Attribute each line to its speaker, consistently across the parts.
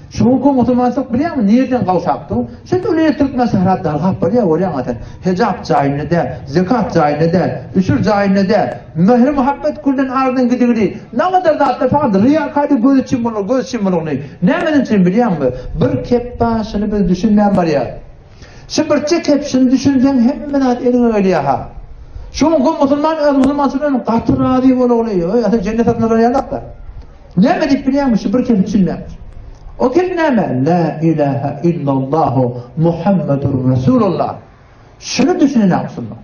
Speaker 1: Şoňky musulmançylyk bilýärmi? Nereden gawşapdy? Şeýle öyle Türkmen sahratlar gap barýar, oraya atan. Hijab jaýynyda, zekat jaýynyda, üçür jaýynyda, mehr muhabbet kuldan ardan gidigidi. Näme zatda faqat riyakady göz için bolar, göz için bolar. Nämen için bilýärmi? Bir keppaşyny biz düşünmän barýar. Şu bir kepşini düşünsen hemme zat eliňe gelýär ha. Şoňky musulmançylygyň gatyrady bolýar. Ata cennet atna barýarlar. Näme dip bilýärmi? Şu bir kepşini düşünmän. O kelime la ilahe illallah Muhammedur Resulullah. Şunu düşünün aslında.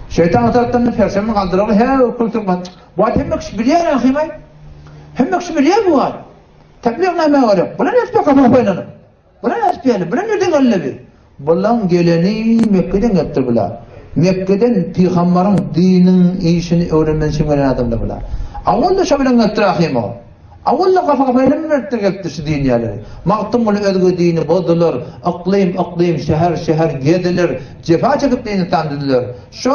Speaker 1: Şeytan tarafından fersemi kaldırıyor. He kulturman. Bu hemmek biliyor ahimay. Hemmek biliyor bu var. Tebliğ ne var? Buna ne istiyor kafa koyalım. Buna ne istiyor? Buna nereden geldi? Bundan geleni Mekke'den getirdi bular. Mekke'den Peygamber'in dininin işini öğrenmen için gelen adamlar bular. Avvalla şabilen getirdi ahimay. Awalla kafa elimler tirgepti şu din yerleri. Maqtumul özgü dini bozdular. Aqlim şehir gediler. Cefa çekip dini tanıdılar. Şu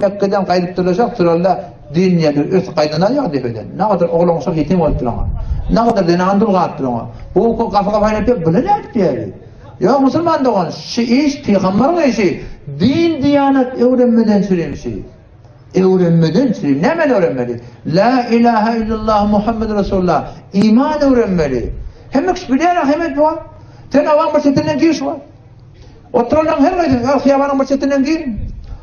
Speaker 1: Mekke'den qayıp duracak sırallar din yerleri öz qaydana yok defeden. Ne kadar oğlansa yetim oldu lan. Ne kadar dini andul qattı lan. Bu kafa yapıp bunu ne yaptı? Ya Müslüman da olan şu iş peygamber işi din diyanet öğrenmeden süreymiş şey. Öğrenmeden süreyim. Hemen öğrenmeli. La ilahe illallah Muhammed Resulullah. İman öğrenmeli. Hem ekspiliyana hemen bu var. Sen avan başetinden giriş var. Oturulan her gayden arxiyavanın başetinden girin.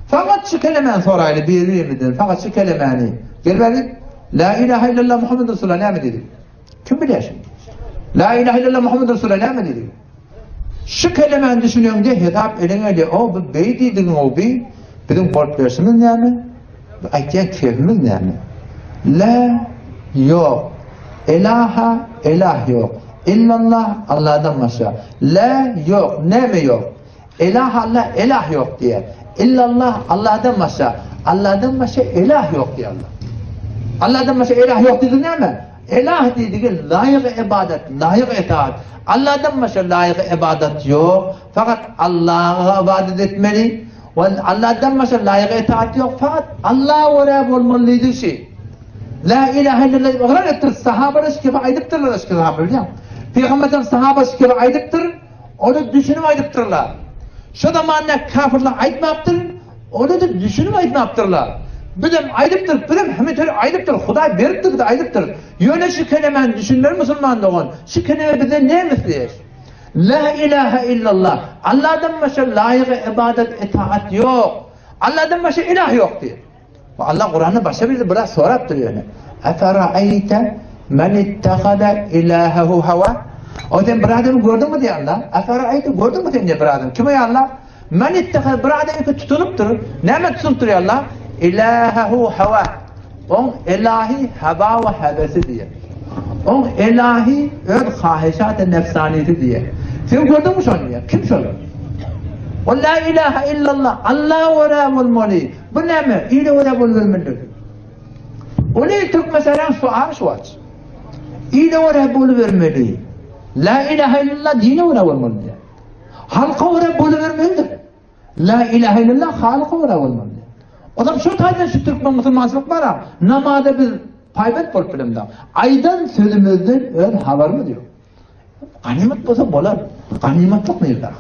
Speaker 1: Fakat şu kelimen soraylı bir yemedin. Fakat şu kelimeni. Gel bari. La ilahe illallah Muhammed Resulullah ne mi dedi? Kim biliyor şimdi? La ilahe illallah Muhammed Resulullah ne mi dedi? Şu kelimen düşünüyorum diye hitap edin o beydiydin o bey. Bizim korkluyorsunuz ne mi? Ayet kelimemiz ne mi? La yok. İlaha ilah yok. İllallah Allah'dan başka. La yok. Ne mi yok? İlah Allah ilah yok diye. İllallah Allah'dan başka. Allah'dan başka ilah yok diye Allah. Allah'dan başka ilah yok dedi ne mi? İlah dediği layık ibadet, layık itaat. Allah'dan başka layık ibadet yok. Fakat Allah'a ibadet etmeli. Allah'dan başka layık itaat yok. Fakat Allah'a oraya olmalıydı şey. La ilahe illallah. Oğlan ettir. Sahabeler gibi aydıptırlar eski sahabeler. Peygamberden sahabeler gibi aydıptır. Onu düşünüp aydıptırlar. Şu zamanla kafirler aytmaptır. Onu da düşünüp aytmaptırlar. Bizim aydıptır. Bizim hemen aydıptır. Huday beriptir de aydıptır. Yöne şu kelimen düşünler Müslüman da olan. Şu kelime bize ne misliyor? La ilahe illallah. Allah'dan başka layık ibadet itaat yok. Allah'dan başka ilah yok diyor. Allah Kur'an'ı başka bir biraz soraptır yani. Efera'ayte men ittehade ilahehu hava. O sen bir adamı gördün mü diye Allah. Efera'ayte gördün mü diye bir adam. Kime ya Allah? Men ittehade bir adamı tutunuptur. Ne tutunuptur ya Allah? İlahehu hava. On ilahi hava ve hevesi diye. On ilahi öz kahişat-ı nefsaniyeti diye. Sen gördün mü şunu ya? Kim söylüyor? O la ilahe illallah. Allah oraya olmalı. Bu ne mi? İyi de oraya olmalı. O ne Türk mesela su var. İyi de oraya olmalı. La ilahe illallah dine oraya olmalı. Halka oraya olmalı. La ilahe illallah halka oraya olmalı. Adam şu tane şu Türkmen Müslümanlık var ha. Namada bir paybet bol filmda. Aydan sözümüzden ön haber mi diyor. Ganimet olsa bolar. Ganimet yok mu yıllar?